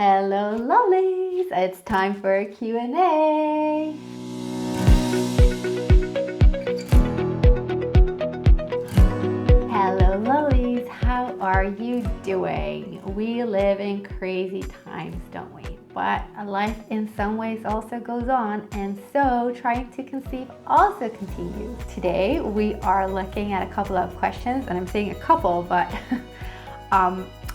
Hello lovelies, it's time for a Q&A. Hello lovelies, how are you doing? We live in crazy times, don't we? But life in some ways also goes on, and so trying to conceive also continues. Today we are looking at a couple of questions, and I'm saying a couple, but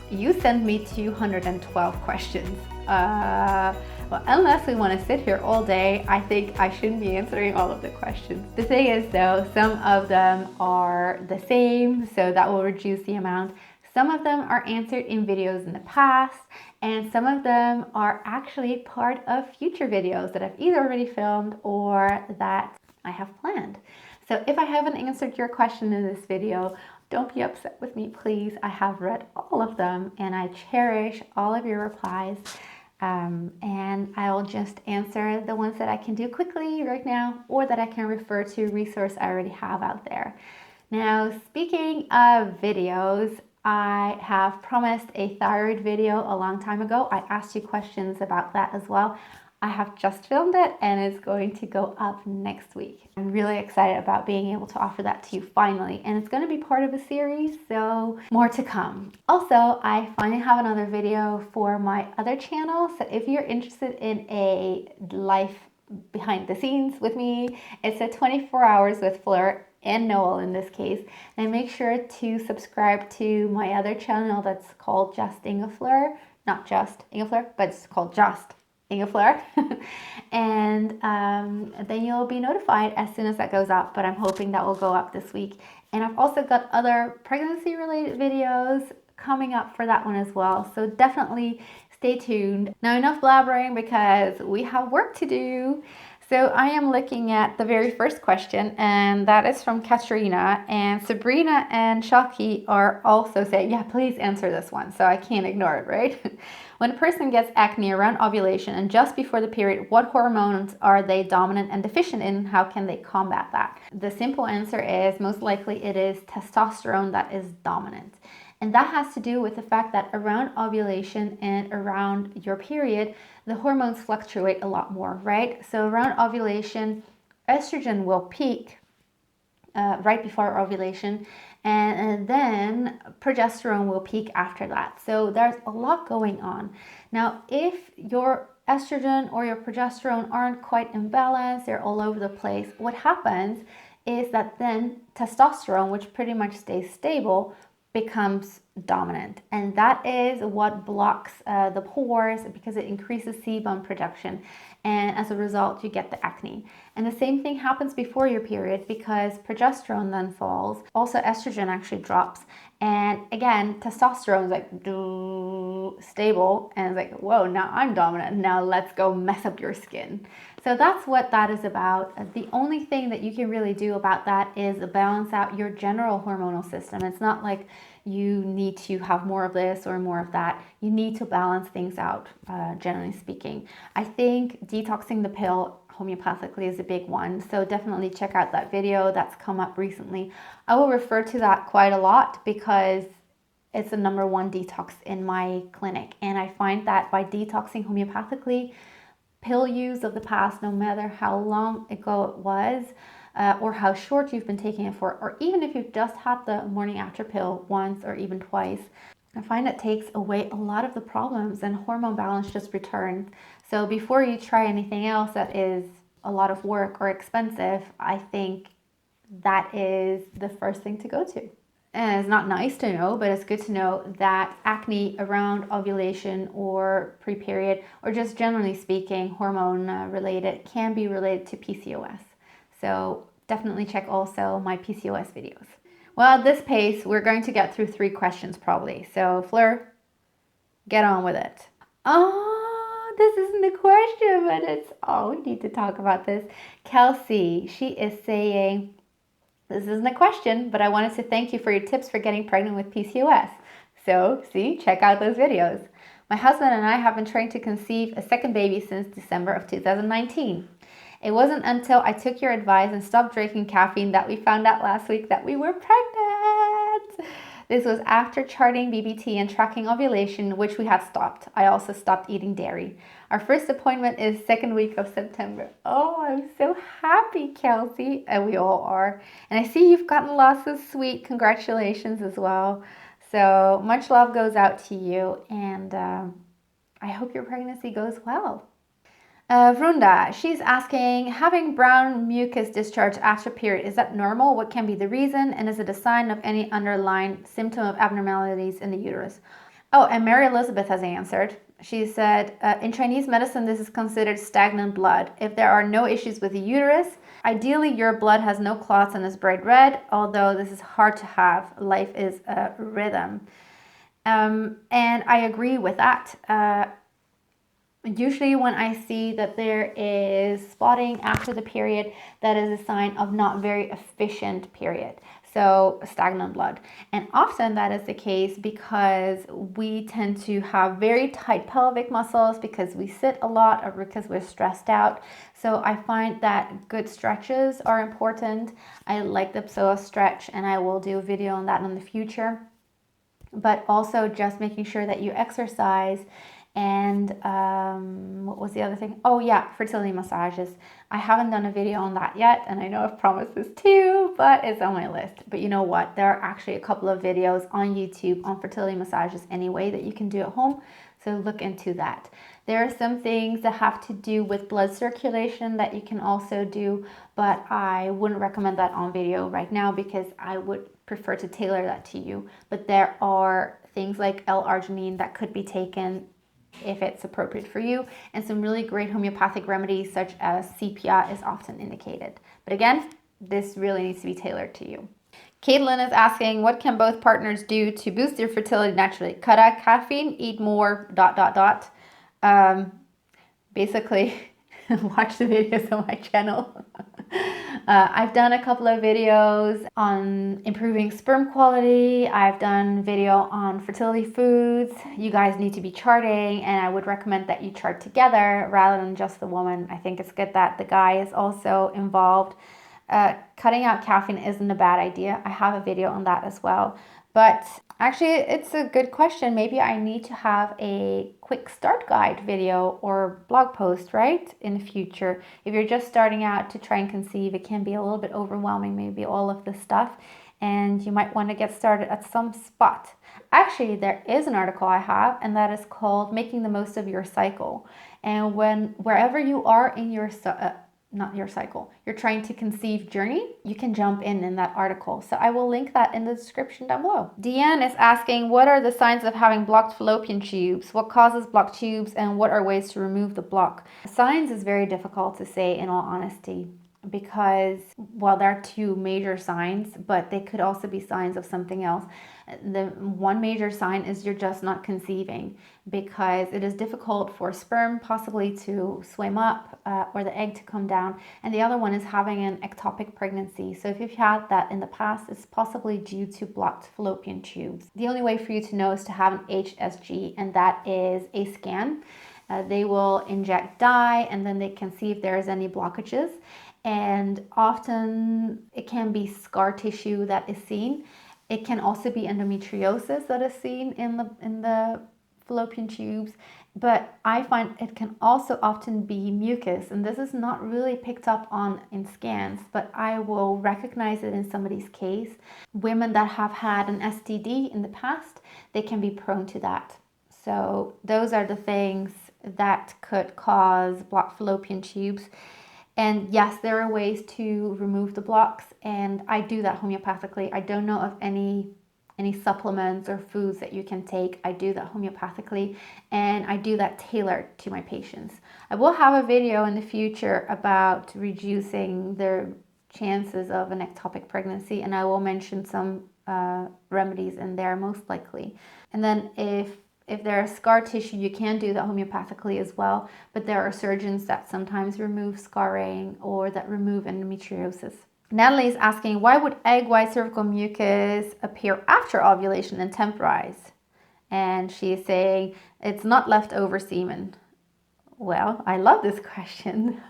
you sent me 212 questions. Well, unless we want to sit here all day, I think I shouldn't be answering all of the questions. The thing is though, some of them are the same, so that will reduce the amount. Some of them are answered in videos in the past, and some of them are actually part of future videos that I've either already filmed or that I have planned. So if I haven't answered your question in this video, don't be upset with me, please. I have read all of them and I cherish all of your replies. And I'll just answer the ones that I can do quickly right now, or that I can refer to a resource I already have out there. Now, speaking of videos, I have promised a thyroid video a long time ago. I asked you questions about that as well. I have just filmed it and it's going to go up next week. I'm really excited about being able to offer that to you finally, and it's going to be part of a series, so more to come. Also, I finally have another video for my other channel, so if you're interested in a life behind the scenes with me, it's a 24 hours with Fleur and Noel in this case, and make sure to subscribe to my other channel that's called Just Inga Fleur. Not just Inga Fleur, but it's called Just Inga Fleur. And then you'll be notified as soon as that goes up, but I'm hoping that will go up this week. And I've also got other pregnancy related videos coming up for that one as well, so definitely stay tuned. Now, enough blabbering because we have work to do. So I am looking at the very first question, and that is from Katrina, and Sabrina and Shaki are also saying, yeah, please answer this one, so I can't ignore it, right? When a person gets acne around ovulation and just before the period, what hormones are they dominant and deficient in? How can they combat that? The simple answer is most likely it is testosterone that is dominant. And that has to do with the fact that around ovulation and around your period, the hormones fluctuate a lot more, right? So around ovulation, estrogen will peak right before ovulation, and then progesterone will peak after that. So there's a lot going on. Now, if your estrogen or your progesterone aren't quite in balance, they're all over the place, what happens is that then testosterone, which pretty much stays stable, becomes dominant, and that is what blocks the pores because it increases sebum production, and as a result you get the acne. And the same thing happens before your period because progesterone then falls. Also, estrogen actually drops, and again testosterone is like stable, and it's like, whoa, now I'm dominant, now let's go mess up your skin. So that's what that is about. The only thing that you can really do about that is balance out your general hormonal system. It's not like you need to have more of this or more of that. You need to balance things out, generally speaking. I think detoxing the pill homeopathically is a big one, so definitely check out that video that's come up recently. I will refer to that quite a lot because it's the #1 detox in my clinic, and I find that by detoxing homeopathically, pill use of the past, no matter how long ago it was, or how short you've been taking it for, or even if you've just had the morning after pill once or even twice, I find it takes away a lot of the problems and hormone balance just returns. So before you try anything else that is a lot of work or expensive, I think that is the first thing to go to. And it's not nice to know, but it's good to know that acne around ovulation or pre-period, or just generally speaking, hormone related, can be related to PCOS. So definitely check also my PCOS videos. Well, at this pace, we're going to get through 3 questions probably. So Fleur, get on with it. Oh, this isn't a question, but it's, oh, we need to talk about this. Kelsey, she is saying, this isn't a question, but I wanted to thank you for your tips for getting pregnant with PCOS. So, see, check out those videos. My husband and I have been trying to conceive a second baby since December of 2019. It wasn't until I took your advice and stopped drinking caffeine that we found out last week that we were pregnant. This was after charting BBT and tracking ovulation, which we had stopped. I also stopped eating dairy. Our first appointment is second week of September. Oh, I'm so happy, Kelsey. And we all are. And I see you've gotten lots of sweet congratulations as well. So much love goes out to you. And I hope your pregnancy goes well. Vrunda, she's asking, having brown mucus discharge after period, is that normal? What can be the reason? And is it a sign of any underlying symptom of abnormalities in the uterus? Oh, and Mary Elizabeth has answered. She said, in Chinese medicine, this is considered stagnant blood. If there are no issues with the uterus, ideally your blood has no clots and is bright red, although this is hard to have. Life is a rhythm. And I agree with that. Usually when I see that there is spotting after the period, that is a sign of not very efficient period. So stagnant blood. And often that is the case because we tend to have very tight pelvic muscles because we sit a lot or because we're stressed out. So I find that good stretches are important. I like the psoas stretch and I will do a video on that in the future. But also just making sure that you exercise. And what was the other thing? Oh yeah, fertility massages. I haven't done a video on that yet, and I know I've promised this too, but it's on my list. But you know what? There are actually a couple of videos on YouTube on fertility massages anyway that you can do at home, so look into that. There are some things that have to do with blood circulation that you can also do, but I wouldn't recommend that on video right now because I would prefer to tailor that to you. But there are things like L-arginine that could be taken if it's appropriate for you, and some really great homeopathic remedies such as sepia is often indicated. But again, this really needs to be tailored to you. Caitlin is asking, what can both partners do to boost their fertility naturally? Cut out caffeine, eat more, ... Basically, watch the videos on my channel. I've done a couple of videos on improving sperm quality. I've done video on fertility foods. You guys need to be charting, and I would recommend that you chart together rather than just the woman. I think it's good that the guy is also involved. Cutting out caffeine isn't a bad idea. I have a video on that as well. But actually, it's a good question. Maybe I need to have a quick start guide video or blog post, right, in the future. If you're just starting out to try and conceive, it can be a little bit overwhelming, maybe all of this stuff, and you might want to get started at some spot. Actually, there is an article I have, and that is called Making the Most of Your Cycle. And wherever you are in your you're trying to conceive journey, you can jump in that article. So I will link that in the description down below. Deanne is asking, what are the signs of having blocked fallopian tubes? What causes blocked tubes, and what are ways to remove the block? Signs is very difficult to say, in all honesty, because, well, there are two major signs, but they could also be signs of something else. The one major sign is you're just not conceiving, because it is difficult for sperm possibly to swim up or the egg to come down. And the other one is having an ectopic pregnancy. So if you've had that in the past, it's possibly due to blocked fallopian tubes. The only way for you to know is to have an HSG, and that is a scan. They will inject dye, and then they can see if there is any blockages. And often it can be scar tissue that is seen. It can also be endometriosis that is seen in the fallopian tubes, but I find it can also often be mucus, and this is not really picked up on in scans, but I will recognize it in somebody's case. Women that have had an STD in the past, they can be prone to that. So those are the things that could cause blocked fallopian tubes. And yes, there are ways to remove the blocks, and I do that homeopathically. I don't know of any supplements or foods that you can take. I do that homeopathically, and I do that tailored to my patients. I will have a video in the future about reducing the chances of an ectopic pregnancy, and I will mention some remedies in there most likely. And then if there is scar tissue, you can do that homeopathically as well, but there are surgeons that sometimes remove scarring or that remove endometriosis. Natalie is asking, why would egg white cervical mucus appear after ovulation and temporize? And she is saying it's not leftover semen. Well, I love this question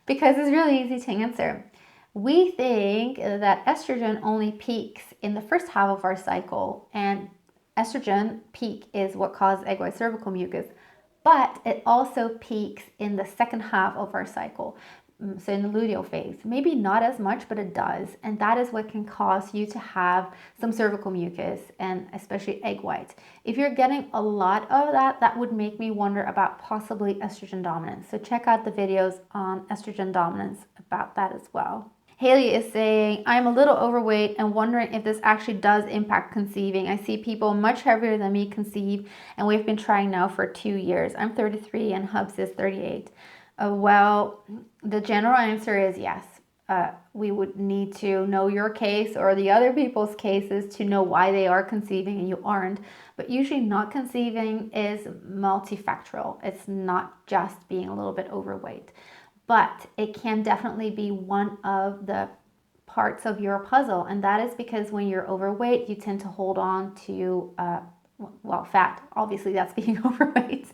because it's really easy to answer. We think that estrogen only peaks in the first half of our cycle, and estrogen peak is what causes egg white cervical mucus, but it also peaks in the second half of our cycle. So in the luteal phase, maybe not as much, but it does. And that is what can cause you to have some cervical mucus and especially egg white. If you're getting a lot of that, that would make me wonder about possibly estrogen dominance. So check out the videos on estrogen dominance about that as well. Haley is saying, I'm a little overweight and wondering if this actually does impact conceiving. I see people much heavier than me conceive, and we've been trying now for 2 years. I'm 33 and Hubs is 38. Well, the general answer is yes. We would need to know your case or the other people's cases to know why they are conceiving and you aren't. But usually not conceiving is multifactorial. It's not just being a little bit overweight. But it can definitely be one of the parts of your puzzle. And that is because when you're overweight, you tend to hold on to, fat. Obviously, that's being overweight.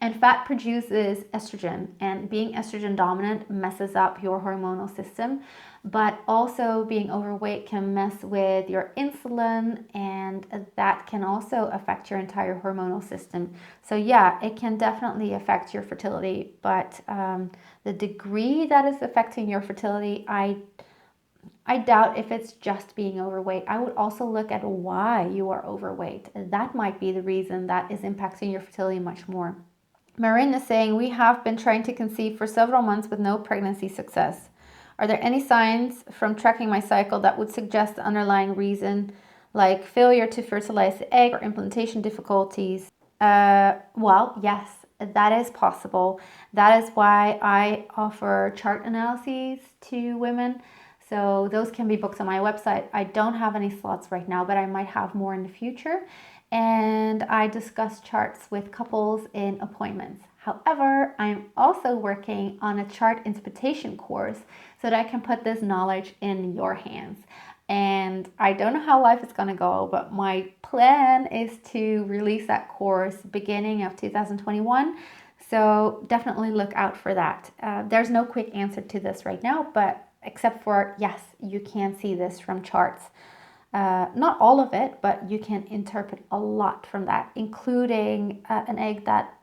And fat produces estrogen, and being estrogen dominant messes up your hormonal system. But also being overweight can mess with your insulin, and that can also affect your entire hormonal system. So yeah, it can definitely affect your fertility, but the degree that is affecting your fertility, I doubt if it's just being overweight. I would also look at why you are overweight. That might be the reason that is impacting your fertility much more. Marin is saying, we have been trying to conceive for several months with no pregnancy success. Are there any signs from tracking my cycle that would suggest the underlying reason, like failure to fertilize the egg or implantation difficulties? Well, yes, that is possible. That is why I offer chart analyses to women. So those can be booked on my website. I don't have any slots right now, but I might have more in the future. And I discuss charts with couples in appointments. However, I'm also working on a chart interpretation course so that I can put this knowledge in your hands. And I don't know how life is going to go, but my plan is to release that course beginning of 2021. So definitely look out for that. There's no quick answer to this right now, but except for, yes, you can see this from charts. Not all of it, but you can interpret a lot from that, including an egg that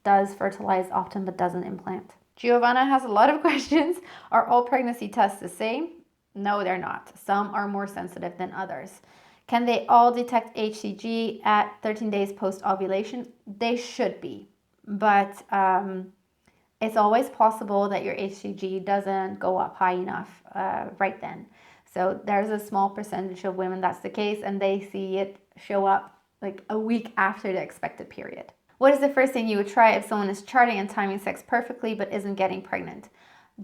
does fertilize often but doesn't implant. Giovanna has a lot of questions. Are all pregnancy tests the same? No, they're not. Some are more sensitive than others. Can they all detect HCG at 13 days post-ovulation? They should be, but it's always possible that your HCG doesn't go up high enough right then. So there's a small percentage of women that's the case, and they see it show up like a week after the expected period. What is the first thing you would try if someone is charting and timing sex perfectly but isn't getting pregnant?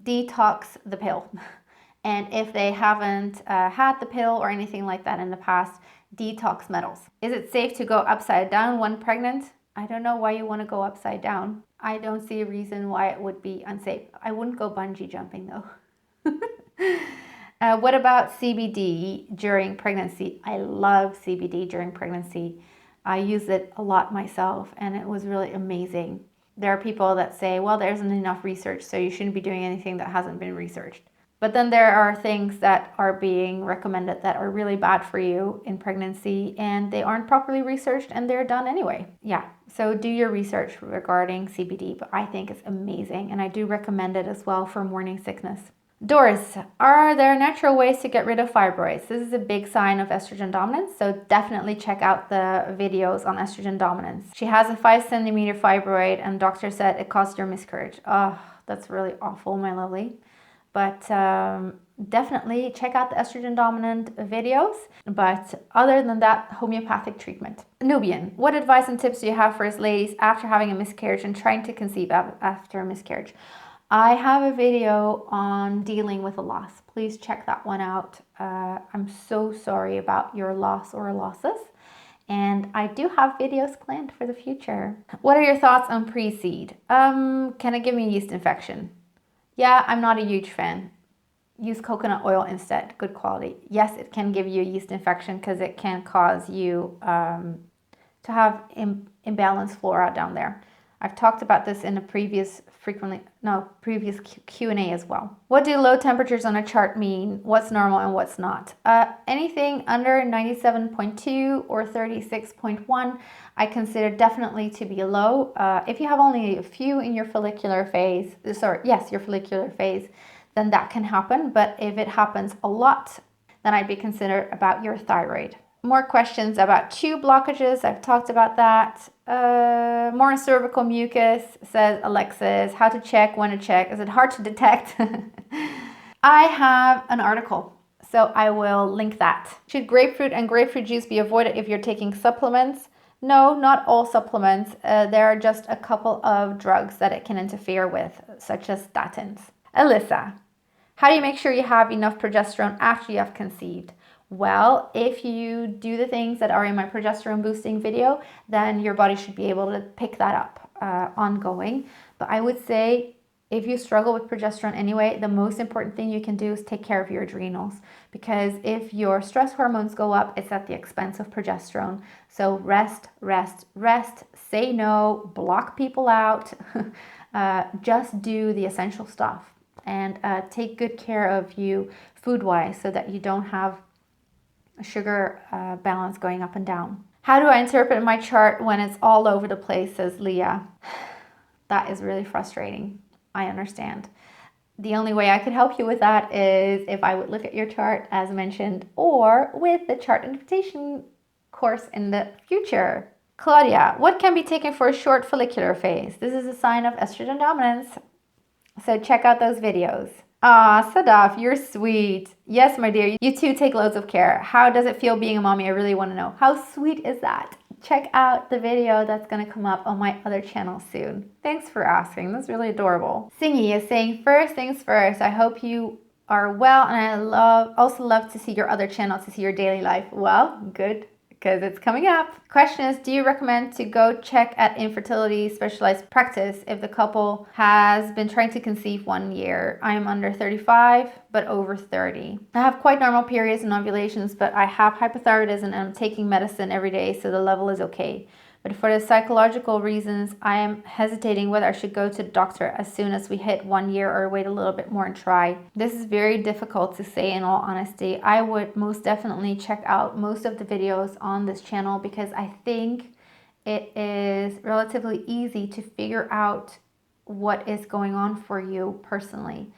Detox the pill. And if they haven't had the pill or anything like that in the past, detox metals. Is it safe to go upside down when pregnant? I don't know why you want to go upside down. I don't see a reason why it would be unsafe. I wouldn't go bungee jumping though. What about CBD during pregnancy? I love CBD during pregnancy. I use it a lot myself, and it was really amazing. There are people that say, well, there isn't enough research, so you shouldn't be doing anything that hasn't been researched. But then there are things that are being recommended that are really bad for you in pregnancy, and they aren't properly researched, and they're done anyway. Yeah, so do your research regarding CBD, but I think it's amazing, and I do recommend it as well for morning sickness. Doris, are there natural ways to get rid of fibroids? This is a big sign of estrogen dominance, so definitely check out the videos on estrogen dominance. She has a 5-centimeter fibroid, and doctor said it caused her miscarriage. Oh, that's really awful, my lovely. But definitely check out the estrogen dominant videos. But other than that, homeopathic treatment. Nubian, what advice and tips do you have for us ladies after having a miscarriage and trying to conceive after a miscarriage? I have a video on dealing with a loss. Please check that one out. I'm so sorry about your loss or losses. And I do have videos planned for the future. What are your thoughts on pre-seed? Can it give me a yeast infection? Yeah, I'm not a huge fan. Use coconut oil instead, good quality. Yes, it can give you a yeast infection because it can cause you to have imbalanced flora down there. I've talked about this in a previous Q&A as well. What do low temperatures on a chart mean? What's normal and what's not? Anything under 97.2 or 36.1, I consider definitely to be low. If you have only a few in your follicular phase, your follicular phase, then that can happen. But if it happens a lot, then I'd be considered about your thyroid. More questions about tube blockages. I've talked about that. More cervical mucus, says Alexis. How to check, when to check. Is it hard to detect? I have an article, so I will link that. Should grapefruit and grapefruit juice be avoided if you're taking supplements? No, not all supplements. There are just a couple of drugs that it can interfere with, such as statins. Alyssa, how do you make sure you have enough progesterone after you have conceived? Well, if you do the things that are in my progesterone boosting video, then your body should be able to pick that up ongoing. But I would say if you struggle with progesterone anyway, the most important thing you can do is take care of your adrenals, because if your stress hormones go up, it's at the expense of progesterone. So rest, rest, rest, say no, block people out, just do the essential stuff, and take good care of you food-wise so that you don't have sugar balance going up and down. How do I interpret my chart when it's all over the place, says Leah. That is really frustrating. I understand. The only way I could help you with that is if I would look at your chart as mentioned, or with the chart interpretation course in the future. Claudia, what can be taken for a short follicular phase? This is a sign of estrogen dominance. So check out those videos. Ah, Sadaf, you're sweet. Yes, my dear, you too take loads of care. How does it feel being a mommy? I really want to know. How sweet is that? Check out the video that's going to come up on my other channel soon. Thanks for asking. That's really adorable. Singy is saying, first things first, I hope you are well, and I also love to see your other channel, to see your daily life. Well, good, because it's coming up. Question is, do you recommend to go check at infertility specialized practice if the couple has been trying to conceive 1 year? I am under 35, but over 30. I have quite normal periods and ovulations, but I have hypothyroidism and I'm taking medicine every day, so the level is okay. But for the psychological reasons, I am hesitating whether I should go to the doctor as soon as we hit 1 year or wait a little bit more and try. This is very difficult to say, in all honesty. I would most definitely check out most of the videos on this channel, because I think it is relatively easy to figure out what is going on for you personally.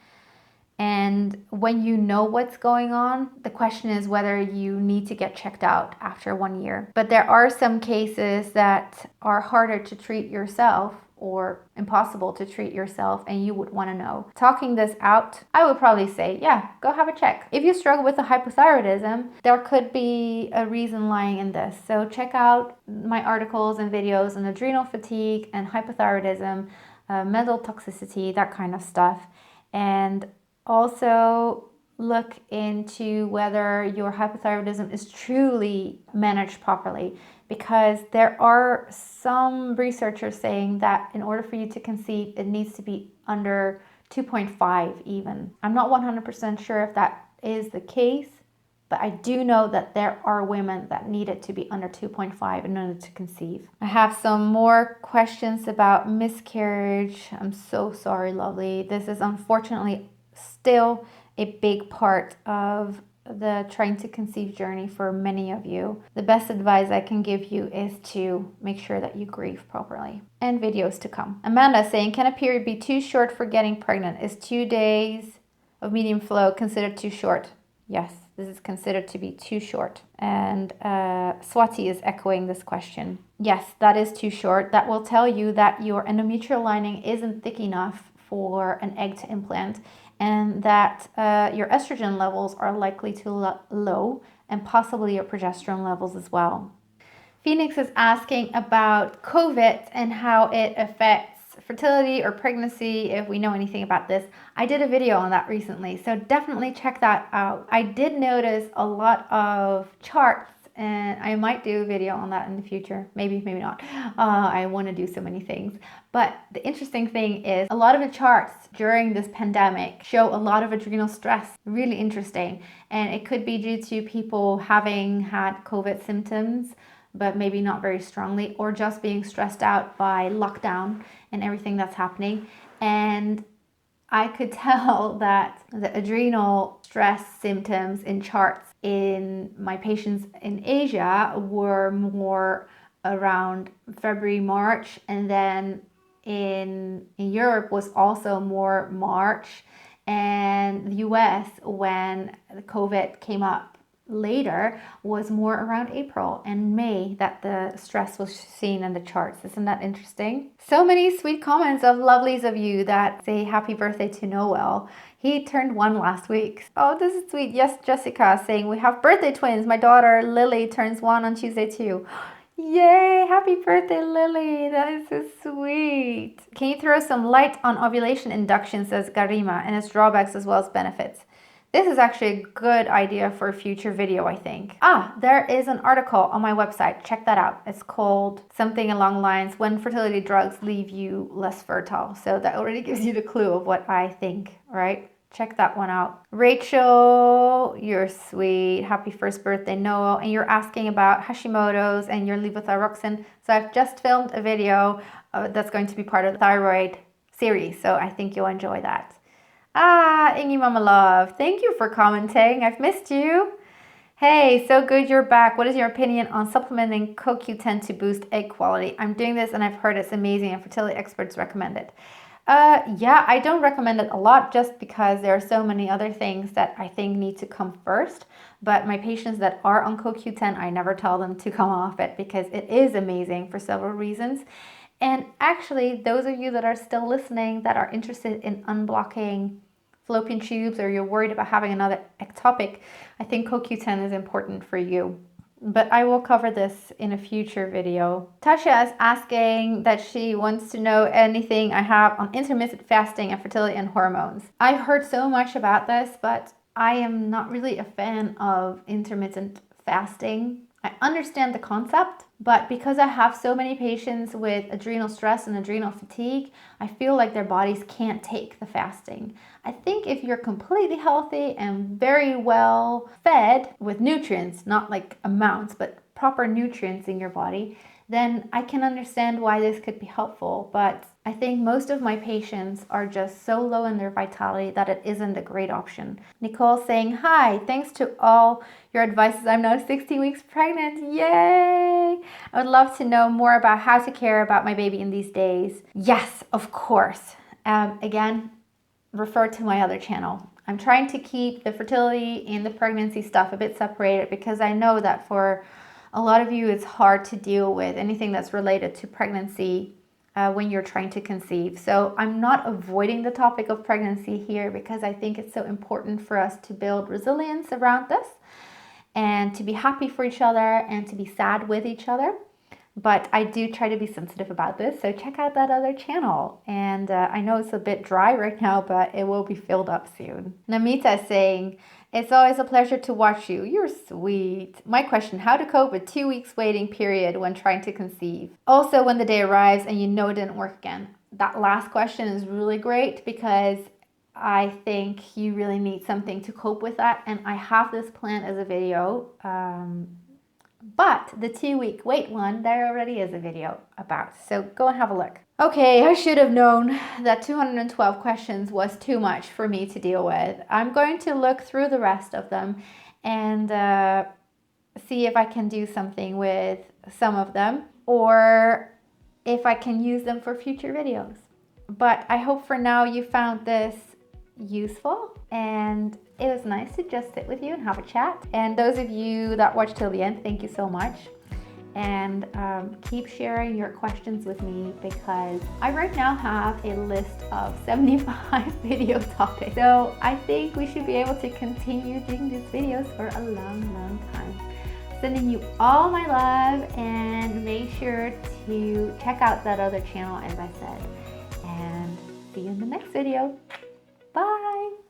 And when you know what's going on, the question is whether you need to get checked out after 1 year. But there are some cases that are harder to treat yourself, or impossible to treat yourself, and you would want to know. Talking this out, I would probably say, yeah, go have a check. If you struggle with the hypothyroidism, there could be a reason lying in this. So check out my articles and videos on adrenal fatigue and hypothyroidism, mental toxicity, that kind of stuff. And also look into whether your hypothyroidism is truly managed properly, because there are some researchers saying that in order for you to conceive, it needs to be under 2.5 even. I'm not 100% sure if that is the case, but I do know that there are women that need it to be under 2.5 in order to conceive. I have some more questions about miscarriage. I'm so sorry, lovely. This is unfortunately still a big part of the trying to conceive journey for many of you. The best advice I can give you is to make sure that you grieve properly. And videos to come. Amanda saying, can a period be too short for getting pregnant? Is 2 days of medium flow considered too short? Yes, this is considered to be too short. And Swati is echoing this question. Yes, that is too short. That will tell you that your endometrial lining isn't thick enough for an egg to implant, and that your estrogen levels are likely too low, and possibly your progesterone levels as well. Phoenix is asking about COVID and how it affects fertility or pregnancy, if we know anything about this. I did a video on that recently, so definitely check that out. I did notice a lot of charts, and I might do a video on that in the future. Maybe, maybe not. I want to do so many things. But the interesting thing is a lot of the charts during this pandemic show a lot of adrenal stress. Really interesting. And it could be due to people having had COVID symptoms but maybe not very strongly, or just being stressed out by lockdown and everything that's happening. And I could tell that the adrenal stress symptoms in charts in my patients in Asia were more around February, March, and then in Europe was also more March, and the US, when the COVID came up later, was more around April and May that the stress was seen in the charts. Isn't that interesting? So many sweet comments of lovelies of you that say happy birthday to Noel. He turned 1 last week. Oh, this is sweet. Yes, Jessica saying we have birthday twins. My daughter Lily turns 1 on Tuesday too. Yay! Happy birthday, Lily. That is so sweet. Can you throw some light on ovulation induction, says Garima, and its drawbacks as well as benefits? This is actually a good idea for a future video, I think. There is an article on my website. Check that out. It's called something along the lines, When Fertility Drugs Leave You Less Fertile. So that already gives you the clue of what I think, right? Check that one out. Rachel, you're sweet. Happy first birthday, Noel. And you're asking about Hashimoto's and your levothyroxine. So I've just filmed a video that's going to be part of the thyroid series. So I think you'll enjoy that. Ingy Mama Love, thank you for commenting. I've missed you. Hey, so good you're back. What is your opinion on supplementing CoQ10 to boost egg quality? I'm doing this and I've heard it's amazing and fertility experts recommend it. Yeah, I don't recommend it a lot just because there are so many other things that I think need to come first. But my patients that are on CoQ10, I never tell them to come off it because it is amazing for several reasons. And actually, those of you that are still listening that are interested in unblocking fallopian tubes, or you're worried about having another ectopic, I think CoQ10 is important for you. But I will cover this in a future video. Tasha is asking that she wants to know anything I have on intermittent fasting and fertility and hormones. I've heard so much about this, but I am not really a fan of intermittent fasting. I understand the concept, but because I have so many patients with adrenal stress and adrenal fatigue, I feel like their bodies can't take the fasting. I think if you're completely healthy and very well fed with nutrients, not like amounts, but proper nutrients in your body, then I can understand why this could be helpful. But I think most of my patients are just so low in their vitality that it isn't a great option. Nicole saying, hi, thanks to all your advices. I'm now 16 weeks pregnant. Yay! I would love to know more about how to care about my baby in these days. Yes, of course. Again, refer to my other channel. I'm trying to keep the fertility and the pregnancy stuff a bit separated because I know that for a lot of you it's hard to deal with anything that's related to pregnancy when you're trying to conceive. So I'm not avoiding the topic of pregnancy here because I think it's so important for us to build resilience around this and to be happy for each other and to be sad with each other. But I do try to be sensitive about this, so check out that other channel. And I know it's a bit dry right now, but it will be filled up soon. Namita is saying, it's always a pleasure to watch you. You're sweet. My question, how to cope with 2 weeks waiting period when trying to conceive? Also, when the day arrives and you know it didn't work again. That last question is really great because I think you really need something to cope with that. And I have this planned as a video. But the 2 week wait one, there already is a video about. So go and have a look. Okay, I should have known that 212 questions was too much for me to deal with. I'm going to look through the rest of them and see if I can do something with some of them or if I can use them for future videos. But I hope for now you found this useful and it was nice to just sit with you and have a chat. And those of you that watched till the end, thank you so much. And keep sharing your questions with me because I right now have a list of 75 video topics. So I think we should be able to continue doing these videos for a long time. Sending you all my love and make sure to check out that other channel as I said. And see you in the next video. Bye!